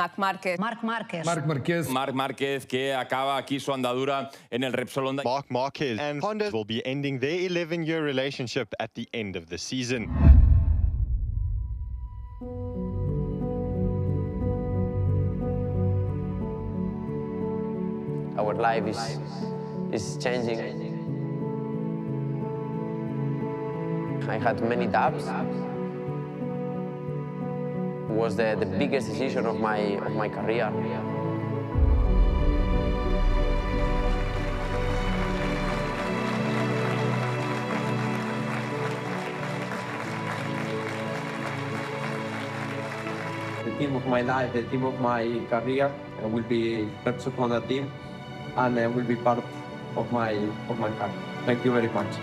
Marc Márquez. Marc Márquez, que acaba aquí su andadura en el Repsol Honda. Marc Márquez and Honda will be ending their 11-year relationship at the end of the season. Our life is changing. I had many doubts. It was the biggest decision of my career. The team of my life, the team of my career will be Repsol Honda team, and will be part of my career. Thank you very much.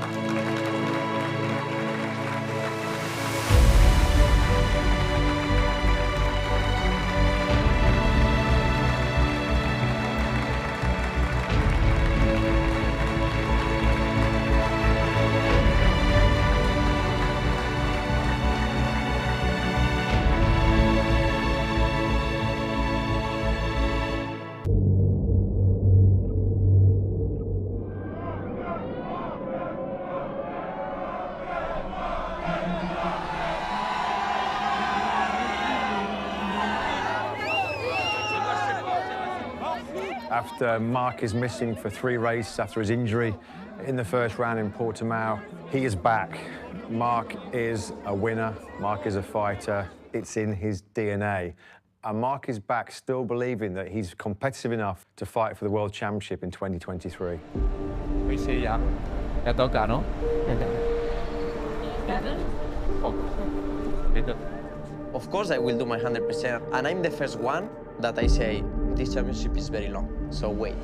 After Marc is missing for 3 races after his injury in the first round in Portimao, he is back. Marc is a winner, Marc is a fighter, it's in his DNA. And Marc is back still believing that he's competitive enough to fight for the World Championship in 2023. Hoy sí, ya toca, ¿no? Of course, I will do my 100%, and I'm the first one that I say this championship is very long, so wait.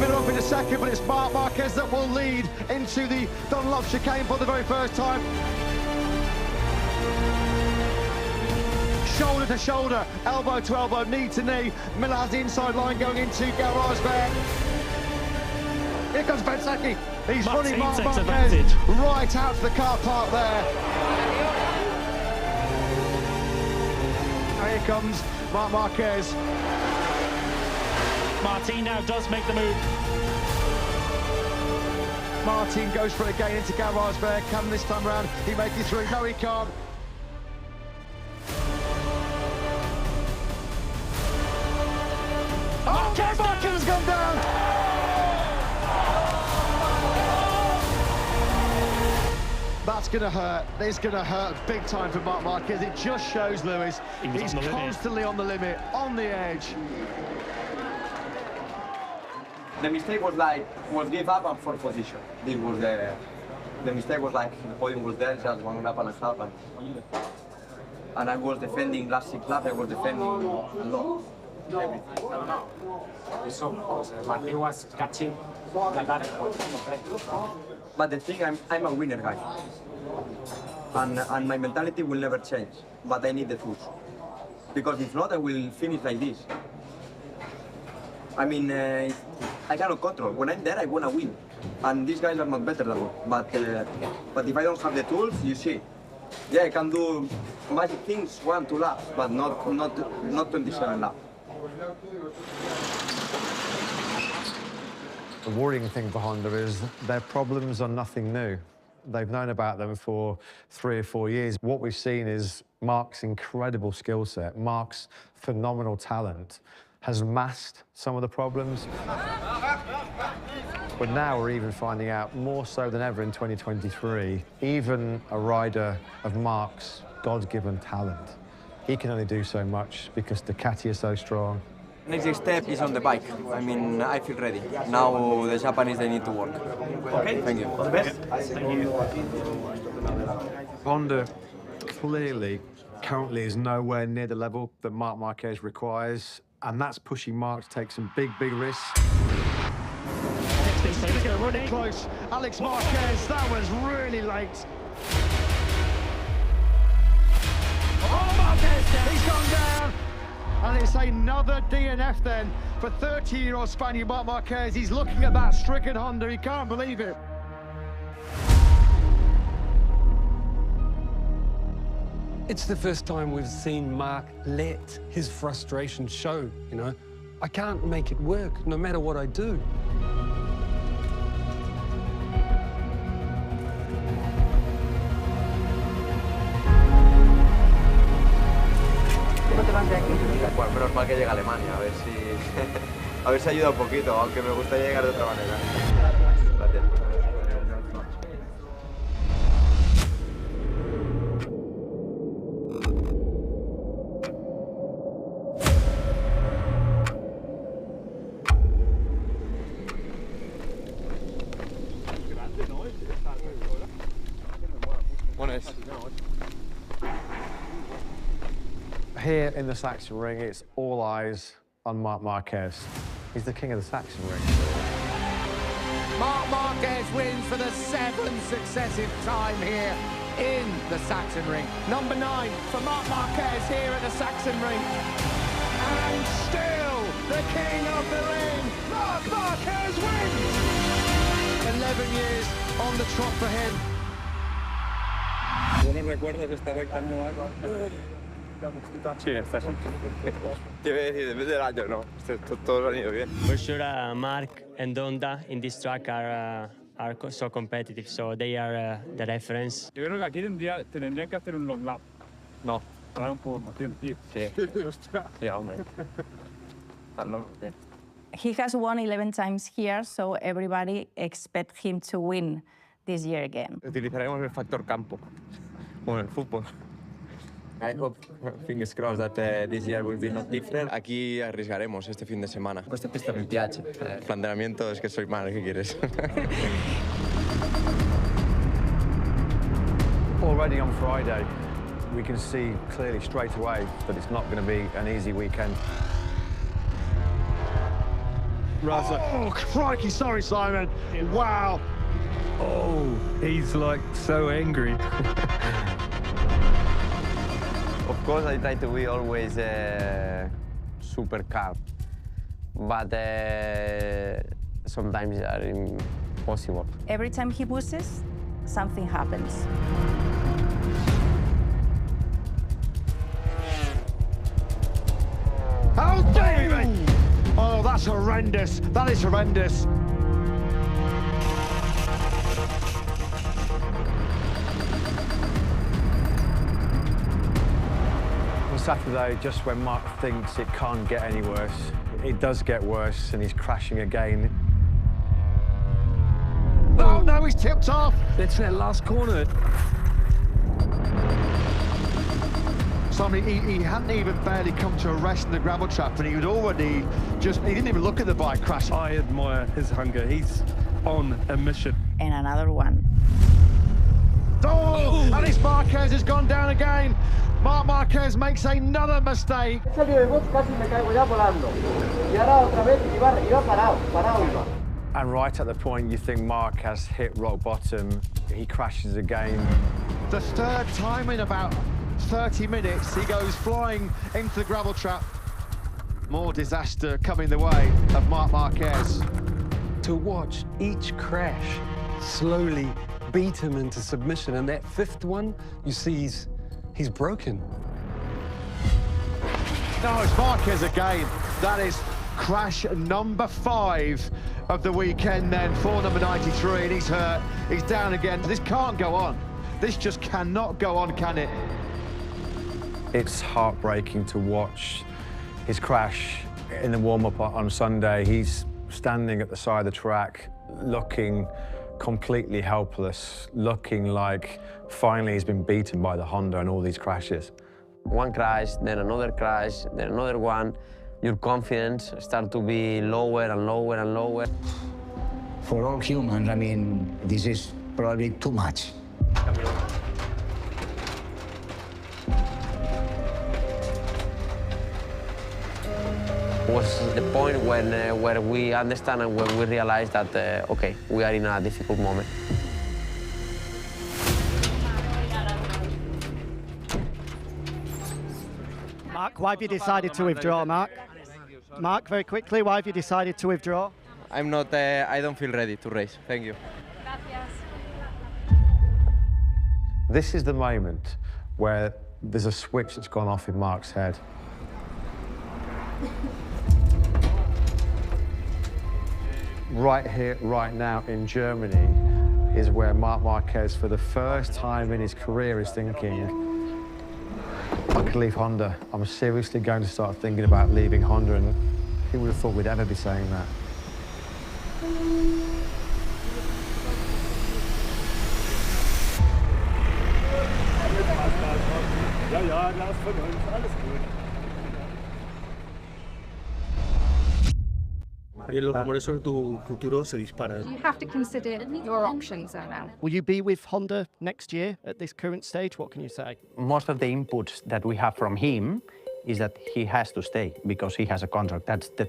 Off in a second, but it's Marc Márquez that will lead into the Dunlop chicane for the very first time. Shoulder to shoulder, elbow to elbow, knee to knee. Miller has the inside line going into Gerasimov. Here comes Bezzecchi. He's running Marc Márquez right out to the car park there. And here comes Marc Márquez. Martin now does make the move. Martin goes for it again into Gerasimov. Can this time round he make it through? No, he can't. Oh, Márquez gone down. That's going to hurt. It's going to hurt big time for Marc Márquez. It just shows, Lewis, he's constantly on the limit, on the edge. The mistake was give up on 4th position. This was the mistake was the podium was there, just 1.5 laps, and I was defending last 6 laps. I was defending a lot. Everything. But he was catching like that. But the thing, I'm a winner guy, and my mentality will never change. But I need the tools, because if not, I will finish like this. I mean, I cannot control. When I'm there, I want to win. And these guys are not better than me. But if I don't have the tools, you see. Yeah, I can do magic things 1-2 laps, but not 27 laps. The worrying thing for Honda is their problems are nothing new. They've known about them for 3 or 4 years. What we've seen is Marc's incredible skill set, Marc's phenomenal talent has masked some of the problems. But now we're even finding out, more so than ever in 2023, even a rider of Marc's God-given talent, he can only do so much because Ducati is so strong. Next step is on the bike. I mean, I feel ready. Now the Japanese, they need to work. Okay, thank you. All the best. Thank you. Honda clearly currently is nowhere near the level that Marc Márquez requires, and that's pushing Marc to take some big risks. He's going to go running close. Alex Marquez, that was really late. makes another DNF then for 30-year-old Spaniard Marc Marquez. He's looking at that stricken Honda. He can't believe it. It's the first time we've seen Marc let his frustration show, you know. I can't make it work, no matter what I do. Bueno, menos mal que llega a Alemania, a ver si ayuda un poquito, aunque me gustaría llegar de otra manera. Gracias. Here in the Sachsenring, it's all eyes on Marc Marquez. He's the king of the Sachsenring. Marc Marquez wins for the 7th successive time here in the Sachsenring. Number 9 for Marc Marquez here at the Sachsenring. And still the king of the ring, Marc Marquez wins! 11 years on the trot for him. Yo no recuerdo que esta recta no haga. Sí, está así. Te iba a decir, depende del año, no. Todos han ido bien. For sure, Marc and Honda in this track are so competitive, so they are the reference. Yo creo que aquí tendrían que hacer un long lap. No. Para un poco más tiempo, tío. Sí. Sí, hombre. He has won 11 times here, so everybody expects him to win this year again. Utilizaremos el factor campo, como en el fútbol. I hope, fingers crossed, that this year will be not different. Aquí arriesgaremos este fin de semana. Questa pista mi piace. Planteamiento es que soy mal, ¿qué quieres? Already on Friday, we can see clearly straight away that it's not going to be an easy weekend. Oh, crikey, sorry, Simon. Wow. Oh, he's like so angry. Of course, I try to be always super calm, but sometimes it's impossible. Every time he pushes, something happens. Oh, David! Oh, that's horrendous. That is horrendous. On Saturday, just when Marc thinks it can't get any worse, it does get worse and he's crashing again. Oh, no, he's tipped off. That's that last corner. Somebody, he hadn't even barely come to a rest in the gravel trap and he was already he didn't even look at the bike crash. I admire his hunger. He's on a mission. And another one. Oh, and it's Marquez has gone down again. Marc Marquez makes another mistake. And right at the point you think Marc has hit rock bottom, he crashes again. The 3rd time in about 30 minutes, he goes flying into the gravel trap. More disaster coming the way of Marc Marquez. To watch each crash slowly beat him into submission, and that 5th one, you see he's broken. No, it's Marquez again. That is crash number 5 of the weekend then for number 93, and he's hurt. He's down again. This can't go on. This just cannot go on, can it? It's heartbreaking to watch his crash in the warm-up on Sunday. He's standing at the side of the track, looking completely helpless, looking like finally he's been beaten by the Honda in all these crashes. One crash, then another crash, then another one. Your confidence starts to be lower and lower and lower. For all humans, I mean, this is probably too much. Was the point when where we understand and when we realize that, okay, we are in a difficult moment. Mark, why have you decided to withdraw, Mark? Mark, very quickly, why have you decided to withdraw? I'm not, I don't feel ready to race. Thank you. This is the moment where there's a switch that's gone off in Mark's head. Right here, right now in Germany is where Marc Marquez, for the first time in his career, is thinking, I could leave Honda. I'm seriously going to start thinking about leaving Honda, and who would have thought we'd ever be saying that? Por eso tu futuro se dispara. You have to consider your options now. Will you be with Honda next year at this current stage? What can you say? Most of the inputs that we have from him is that he has to stay because he has a contract. That's the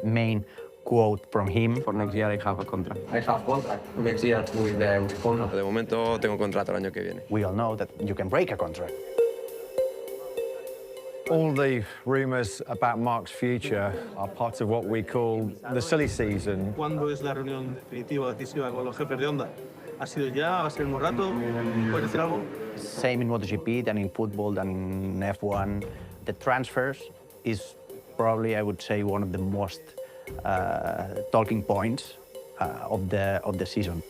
main quote from him. For next year I have a contract. I have contract next year with Honda. De momento tengo contrato el año que viene. We all know that you can break a contract. All the rumours about Mark's future are part of what we call the silly season. ¿Cuándo es la reunión definitiva, decisiva con los jefes de Honda? ¿Ha sido ya? ¿Va a ser un rato? ¿Puedes decir algo? Same in MotoGP than in football than in F1. The transfers is probably, I would say, one of the most talking points of the season.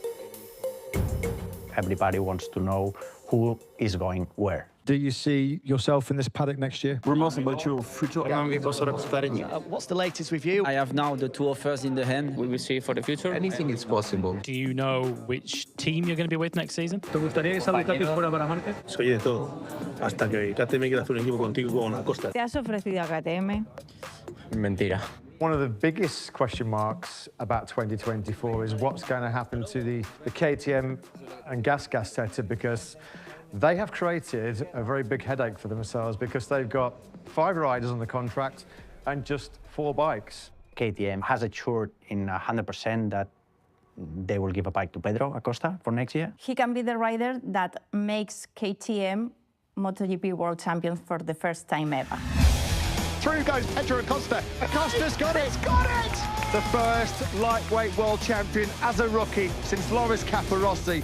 Everybody wants to know who is going where. Do you see yourself in this paddock next year? Rumors about your future. What's the latest with you? I have now the two offers in the hand. We will see for the future. Anything is possible. Do you know which team you're going to be with next season? ¿Te gustaría que esa Ducati fuera para Márquez? Soy de todo. Hasta que KTM quiera hacer un equipo contigo con Acosta. ¿Te has ofrecido a KTM? Mentira. One of the biggest question marks about 2024 is what's going to happen to the KTM and GasGas setup, because they have created a very big headache for themselves because they've got 5 riders on the contract and just 4 bikes. KTM has assured in 100% that they will give a bike to Pedro Acosta for next year. He can be the rider that makes KTM MotoGP World Champion for the first time ever. Through goes Pedro Acosta. Acosta's got it! He's got it! The first lightweight world champion as a rookie since Loris Capirossi.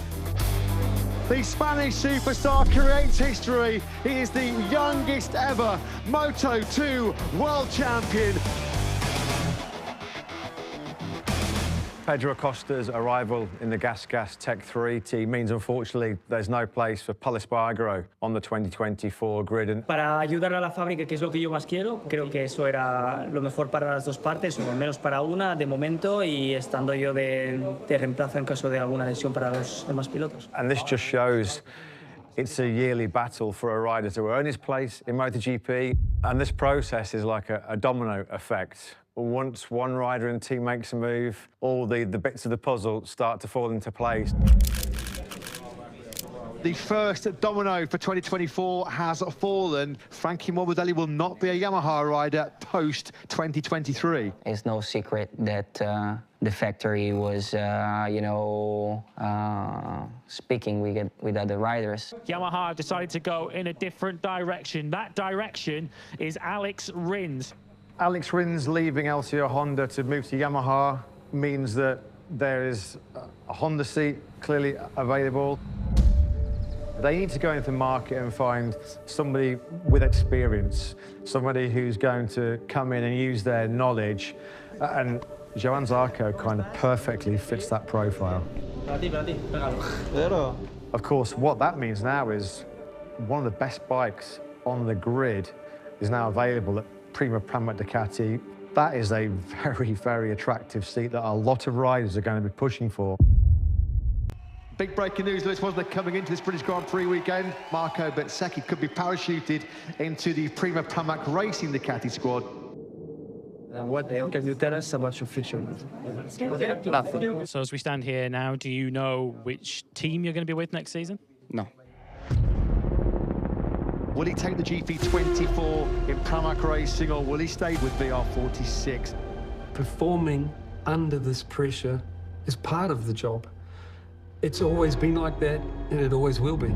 The Spanish superstar creates history. He is the youngest ever Moto2 world champion. Pedro Acosta's arrival in the GasGas Tech 3 team means, unfortunately, there's no place for Pol Espargaro on the 2024 grid. Para ayudar a la fábrica, que es lo que yo más quiero, creo que eso era lo mejor para las dos partes, o al menos para una de momento, y estando yo de reemplazo en caso de alguna lesión para los demás pilotos. And this just shows it's a yearly battle for a rider to earn his place in MotoGP, and this process is like a domino effect. Once one rider in the team makes a move, all the bits of the puzzle start to fall into place. The first domino for 2024 has fallen. Frankie Morbidelli will not be a Yamaha rider post-2023. It's no secret that the factory was, speaking with other riders. Yamaha decided to go in a different direction. That direction is Alex Rins. Alex Rins leaving LCO Honda to move to Yamaha means that there is a Honda seat clearly available. They need to go into the market and find somebody with experience, somebody who's going to come in and use their knowledge. And Johann Zarco kind of perfectly fits that profile. Of course, what that means now is one of the best bikes on the grid is now available at Prima Pramac Ducati. That is a very, very attractive seat that a lot of riders are going to be pushing for. Big breaking news, Lewis, wasn't it, coming into this British Grand Prix weekend? Marco Bezzecchi could be parachuted into the Prima Pramac Racing Ducati squad. And what can you tell us about your future? Nothing. So as we stand here now, do you know which team you're going to be with next season? No. Will he take the GP24 in Pramac Racing, or will he stay with VR46? Performing under this pressure is part of the job. It's always been like that, and it always will be.